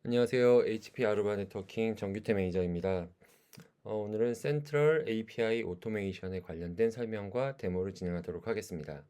안녕하세요. HP 아루바 네트워킹 정규태 매니저입니다. 오늘은 센트럴 API 오토메이션에 관련된 설명과 데모를 진행하도록 하겠습니다.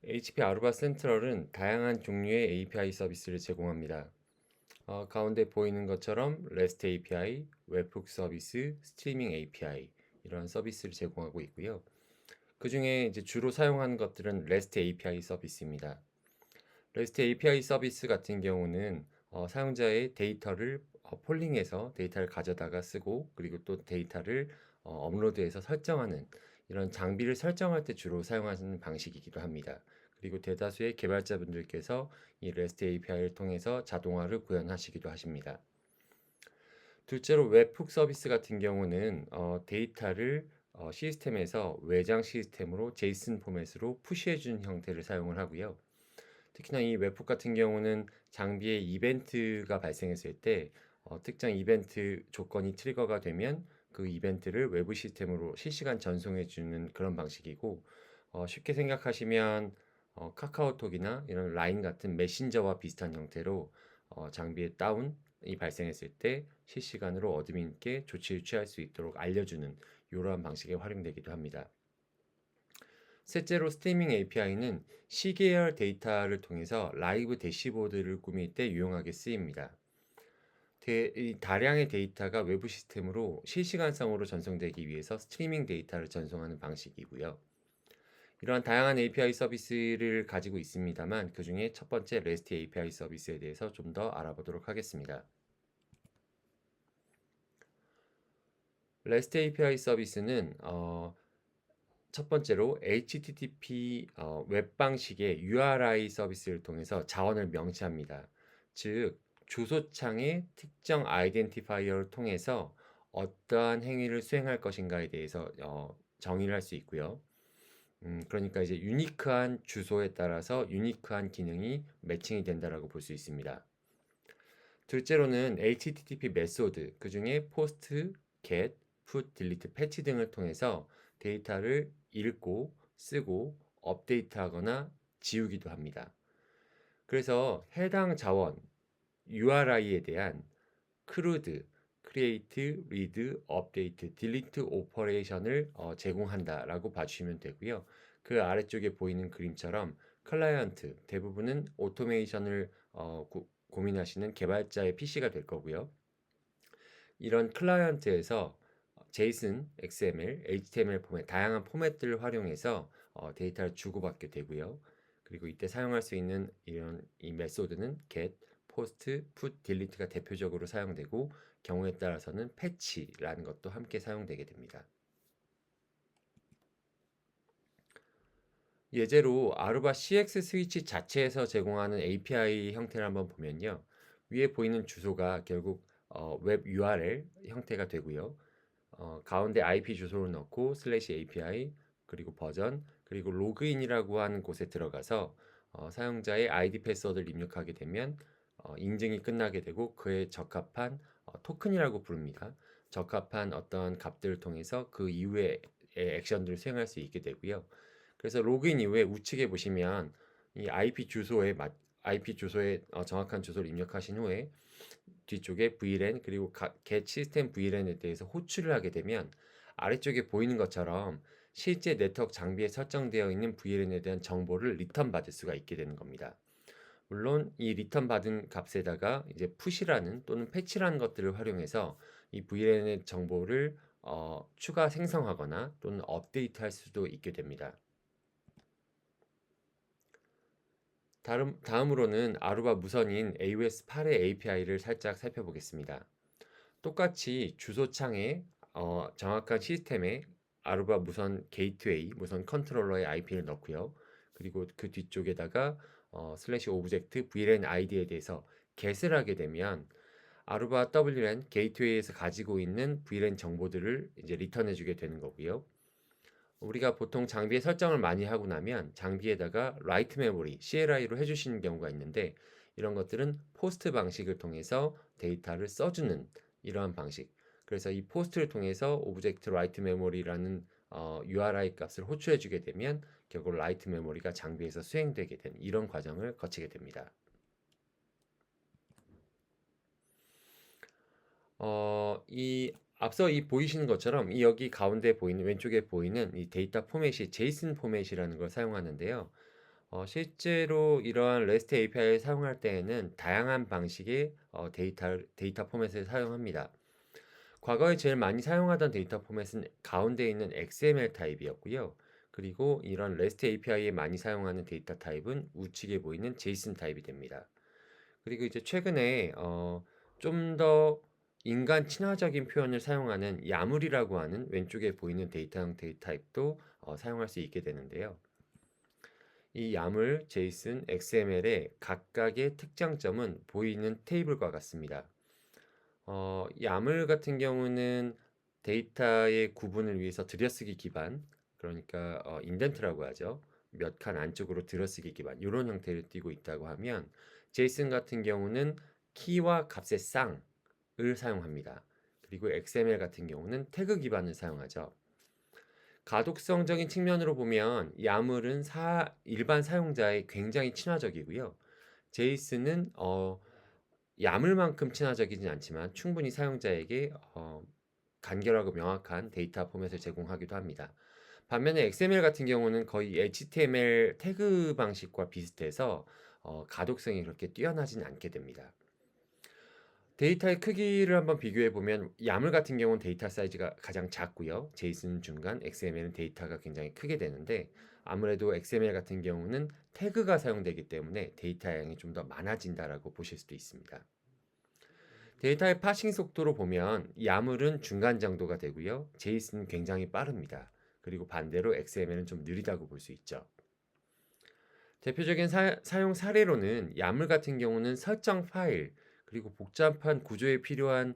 HP 아루바 센트럴은 다양한 종류의 API 서비스를 제공합니다. 가운데 보이는 것처럼 REST API, 웹훅 서비스, 스트리밍 API 이런 서비스를 제공하고 있고요. 그 중에 이제 주로 사용하는 것들은 REST API 서비스입니다. REST API 서비스 같은 경우는 사용자의 데이터를 폴링해서 데이터를 가져다가 쓰고 그리고 또 데이터를 업로드해서 설정하는 이런 장비를 설정할 때 주로 사용하는 방식이기도 합니다. 그리고 대다수의 개발자분들께서 이 REST API를 통해서 자동화를 구현하시기도 하십니다. 둘째로 웹훅 서비스 같은 경우는 데이터를 시스템에서 외장 시스템으로 제이슨 포맷으로 푸시해주는 형태를 사용을 하고요. 특히나 이 웹훅 같은 경우는 장비에 이벤트가 발생했을 때 특정 이벤트 조건이 트리거가 되면 그 이벤트를 외부 시스템으로 실시간 전송해 주는 그런 방식이고 쉽게 생각하시면 카카오톡이나 이런 라인 같은 메신저와 비슷한 형태로 장비에 다운이 발생했을 때 실시간으로 어드민께 조치를 취할 수 있도록 알려주는 이러한 방식에 활용되기도 합니다. 셋째로 스트리밍 API는 시계열 데이터를 통해서 라이브 대시보드를 꾸밀 때 유용하게 쓰입니다. 이 다량의 데이터가 외부 시스템으로 실시간성으로 전송되기 위해서 스트리밍 데이터를 전송하는 방식이고요. 이러한 다양한 API 서비스를 가지고 있습니다만 그 중에 첫 번째 REST API 서비스에 대해서 좀 더 알아보도록 하겠습니다. REST API 서비스는 첫 번째로 HTTP 웹 방식의 URI 서비스를 통해서 자원을 명시합니다. 즉, 주소창의 특정 아이덴티파이어를 통해서 어떠한 행위를 수행할 것인가에 대해서 정의를 할 수 있고요. 그러니까 이제 유니크한 주소에 따라서 유니크한 기능이 매칭이 된다라고 볼 수 있습니다. 둘째로는 HTTP 메소드, 그 중에 포스트, get, put, delete, patch 등을 통해서 데이터를 읽고 쓰고 업데이트하거나 지우기도 합니다. 그래서 해당 자원 URI에 대한 CRUD, create, read, update, delete 오퍼레이션을 제공한다라고 봐주시면 되고요. 그 아래쪽에 보이는 그림처럼 클라이언트 대부분은 오토메이션을 고민하시는 개발자의 PC가 될 거고요. 이런 클라이언트에서 JSON, XML, HTML 포맷, 다양한 포맷들을 활용해서 데이터를 주고받게 되고요. 그리고 이때 사용할 수 있는 이 메소드는 get, post, put, delete가 대표적으로 사용되고 경우에 따라서는 패치라는 것도 함께 사용되게 됩니다. 예제로 아루바 CX 스위치 자체에서 제공하는 API 형태를 한번 보면요. 위에 보이는 주소가 결국 웹 URL 형태가 되고요. 가운데 IP 주소를 넣고 /API 그리고 버전 그리고 로그인이라고 하는 곳에 들어가서 사용자의 아이디 패스워드를 입력하게 되면 인증이 끝나게 되고 그에 적합한 토큰이라고 부릅니다. 적합한 어떤 값들을 통해서 그 이후에 액션들을 수행할 수 있게 되고요. 그래서 로그인 이후에 우측에 보시면 이 IP 주소에 정확한 주소를 입력하신 후에 뒤쪽에 VLAN 그리고 get 시스템 VLAN에 대해서 호출을 하게 되면 아래쪽에 보이는 것처럼 실제 네트워크 장비에 설정되어 있는 VLAN에 대한 정보를 리턴 받을 수가 있게 되는 겁니다. 물론 이 리턴 받은 값에다가 이제 푸시라는 또는 패치라는 것들을 활용해서 이 VLAN의 정보를 추가 생성하거나 또는 업데이트할 수도 있게 됩니다. 다음으로는 아루바 무선인 AOS 8의 API를 살짝 살펴보겠습니다. 똑같이 주소창에 정확한 시스템에 아루바 무선 게이트웨이, 무선 컨트롤러의 IP를 넣고요. 그리고 그 뒤쪽에다가 슬래시 오브젝트 VLAN ID에 대해서 get을 하게 되면 아루바 WLAN 게이트웨이에서 가지고 있는 VLAN 정보들을 이제 리턴해 주게 되는 거고요. 우리가 보통 장비에 설정을 많이 하고 나면 장비에다가 write memory, CLI로 해주시는 경우가 있는데 이런 것들은 포스트 방식을 통해서 데이터를 써주는 이러한 방식. 그래서 이 포스트를 통해서 오브젝트 write memory라는 URI 값을 호출해주게 되면 결국 write memory가 장비에서 수행되게 되는 이런 과정을 거치게 됩니다. 이 앞서 이 보이시는 것처럼 이 여기 가운데 보이는 왼쪽에 보이는 이 데이터 포맷이 제이슨 포맷이라는 걸 사용하는데요. 실제로 이러한 REST API를 사용할 때에는 다양한 방식의 데이터 포맷을 사용합니다. 과거에 제일 많이 사용하던 데이터 포맷은 가운데 있는 XML 타입이었고요. 그리고 이런 REST API에 많이 사용하는 데이터 타입은 우측에 보이는 JSON 타입이 됩니다. 그리고 이제 최근에 좀 더 인간 친화적인 표현을 사용하는 야물이라고 하는 왼쪽에 보이는 데이터 형태의 타입도 사용할 수 있게 되는데요. 이 야물, JSON, XML의 각각의 특장점은 보이는 테이블과 같습니다. 야물 같은 경우는 데이터의 구분을 위해서 들여쓰기 기반, 그러니까 인덴트라고 하죠. 몇 칸 안쪽으로 들여쓰기 기반, 이런 형태를 띠고 있다고 하면 JSON 같은 경우는 키와 값의 쌍을 사용합니다. 그리고 XML 같은 경우는 태그 기반을 사용하죠. 가독성적인 측면으로 보면 야물은 일반 사용자에 굉장히 친화적이고요. 제이슨은 야물만큼 친화적이진 않지만 충분히 사용자에게 간결하고 명확한 데이터 포맷을 제공하기도 합니다. 반면에 XML 같은 경우는 거의 HTML 태그 방식과 비슷해서 가독성이 그렇게 뛰어나진 않게 됩니다. 데이터의 크기를 한번 비교해 보면 야물 같은 경우는 데이터 사이즈가 가장 작고요. 제이슨 중간, XML은 데이터가 굉장히 크게 되는데 아무래도 XML 같은 경우는 태그가 사용되기 때문에 데이터 양이 좀 더 많아진다라고 보실 수도 있습니다. 데이터의 파싱 속도로 보면 야물은 중간 정도가 되고요. 제이슨은 굉장히 빠릅니다. 그리고 반대로 XML은 좀 느리다고 볼 수 있죠. 대표적인 사용 사례로는 야물 같은 경우는 설정 파일 그리고 복잡한 구조에 필요한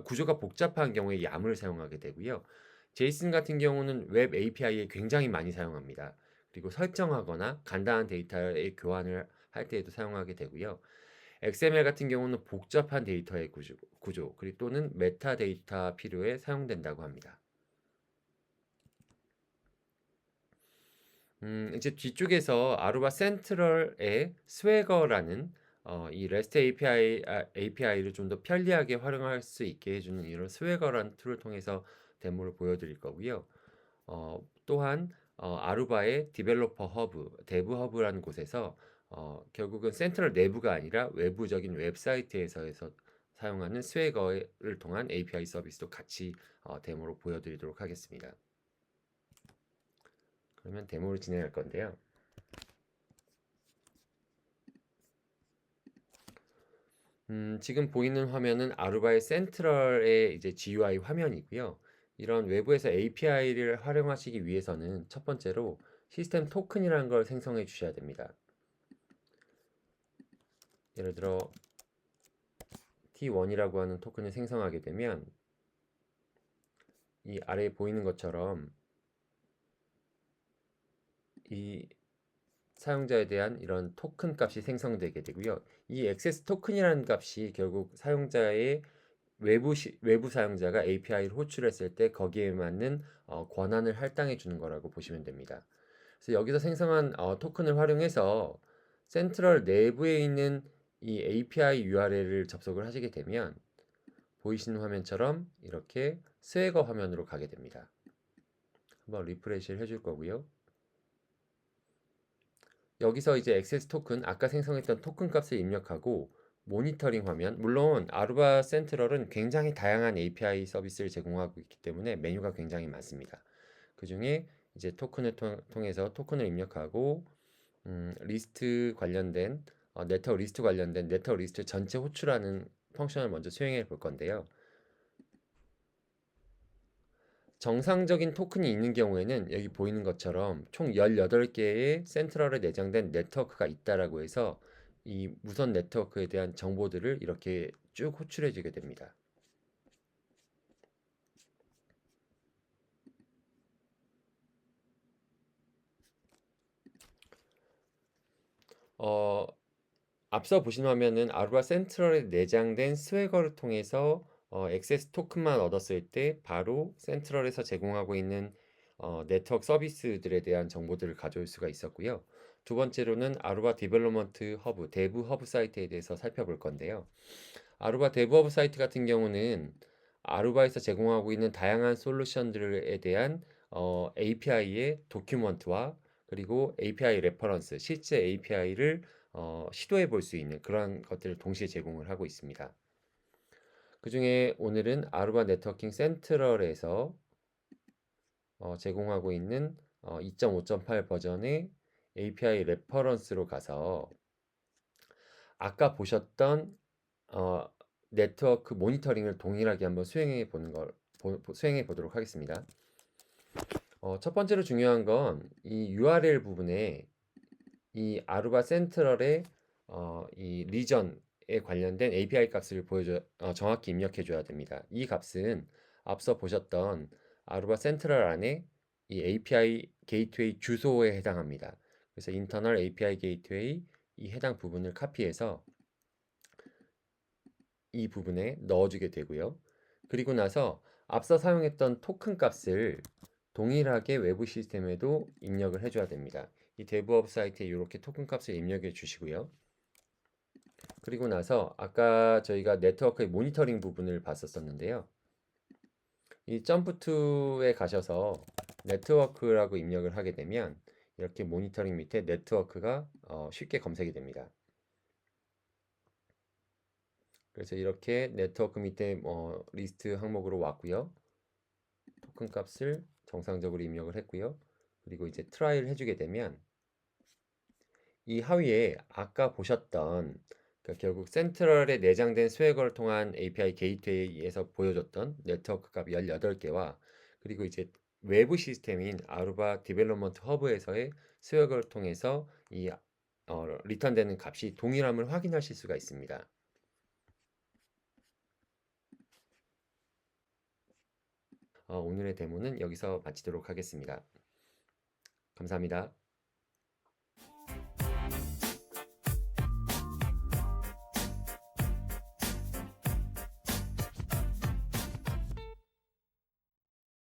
구조가 복잡한 경우에 야물을 사용하게 되고요. 제이슨 같은 경우는 웹 API에 굉장히 많이 사용합니다. 그리고 설정하거나 간단한 데이터의 교환을 할 때에도 사용하게 되고요. XML 같은 경우는 복잡한 데이터의 구조 그리고 또는 메타데이터 필요에 사용된다고 합니다. 이제 뒤쪽에서 아루바 센트럴의 스웨거라는 이 REST API를 좀 더 편리하게 활용할 수 있게 해주는 이런 스웨거라는 툴을 통해서 데모를 보여드릴 거고요. 또한 아루바의 디벨로퍼 허브, 데브 허브라는 곳에서 결국은 센트럴 내부가 아니라 외부적인 웹사이트에서 사용하는 스웨거를 통한 API 서비스도 같이 데모로 보여드리도록 하겠습니다. 그러면 데모를 진행할 건데요. 지금 보이는 화면은 아루바의 센트럴의 이제 GUI 화면이고요. 이런 외부에서 API를 활용하시기 위해서는 첫 번째로 시스템 토큰이라는 걸 생성해 주셔야 됩니다. 예를 들어 T1이라고 하는 토큰을 생성하게 되면 이 아래에 보이는 것처럼 이 사용자에 대한 이런 토큰 값이 생성되게 되고요. 이 액세스 토큰이라는 값이 결국 사용자의 외부 사용자가 API를 호출했을 때 거기에 맞는 권한을 할당해 주는 거라고 보시면 됩니다. 그래서 여기서 생성한 토큰을 활용해서 센트럴 내부에 있는 이 API URL을 접속을 하시게 되면 보이시는 화면처럼 이렇게 스웨거 화면으로 가게 됩니다. 한번 리프레시를 해줄 거고요. 여기서 이제 액세스 토큰, 아까 생성했던 토큰 값을 입력하고 모니터링 화면, 물론 아루바 센트럴은 굉장히 다양한 API 서비스를 제공하고 있기 때문에 메뉴가 굉장히 많습니다. 그 중에 이제 토큰을 통해서 토큰을 입력하고 리스트 관련된 네트워크 리스트 관련된 네트워크 리스트 전체 호출하는 펑션을 먼저 수행해 볼 건데요. 정상적인 토큰이 있는 경우에는 여기 보이는 것처럼 총 18개의 센트럴에 내장된 네트워크가 있다라고 해서 이 무선 네트워크에 대한 정보들을 이렇게 쭉 호출해 주게 됩니다. 어, 앞서 보신 화면은 아루바 센트럴에 내장된 스웨거를 통해서 액세스 토큰만 얻었을 때 바로 센트럴에서 제공하고 있는 네트워크 서비스들에 대한 정보들을 가져올 수가 있었고요. 두 번째로는 아루바 디벨롭먼트 허브, 대부 허브 사이트에 대해서 살펴볼 건데요. 아루바 대부 허브 사이트 같은 경우는 아루바에서 제공하고 있는 다양한 솔루션들에 대한 API의 도큐먼트와 그리고 API 레퍼런스, 실제 API를 시도해 볼 수 있는 그런 것들을 동시에 제공을 하고 있습니다. 그 중에 오늘은 아루바 네트워킹 센트럴에서 제공하고 있는 2.5.8 버전의 API 레퍼런스로 가서 아까 보셨던 네트워크 모니터링을 동일하게 한번 수행해 보도록 하겠습니다. 첫 번째로 중요한 건 이 URL 부분에 이 아루바 센트럴의 이 리전에 관련된 API 값을 정확히 입력해 줘야 됩니다. 이 값은 앞서 보셨던 아루바 센트럴 안에 이 API 게이트웨이 주소에 해당합니다. 그래서 인터널 API 게이트웨이 이 해당 부분을 카피해서 이 부분에 넣어주게 되고요. 그리고 나서 앞서 사용했던 토큰 값을 동일하게 외부 시스템에도 입력을 해줘야 됩니다. 이 데브업 사이트에 이렇게 토큰 값을 입력해 주시고요. 그리고 나서 아까 저희가 네트워크의 모니터링 부분을 봤었는데요. 이 점프2에 가셔서 네트워크라고 입력을 하게 되면 이렇게 모니터링 밑에 네트워크가 쉽게 검색이 됩니다. 그래서 이렇게 네트워크 밑에 리스트 항목으로 왔고요. 토큰 값을 정상적으로 입력을 했고요. 그리고 이제 트라이를 해주게 되면 이 하위에 아까 보셨던 그러니까 결국 센트럴에 내장된 스웨거를 통한 API 게이트웨이에서 보여줬던 네트워크 값 18개와 그리고 이제 외부 시스템인 아루바 디벨롭먼트 허브에서의 스웨거를 통해서 이 리턴되는 값이 동일함을 확인하실 수가 있습니다. 오늘의 데모는 여기서 마치도록 하겠습니다. 감사합니다.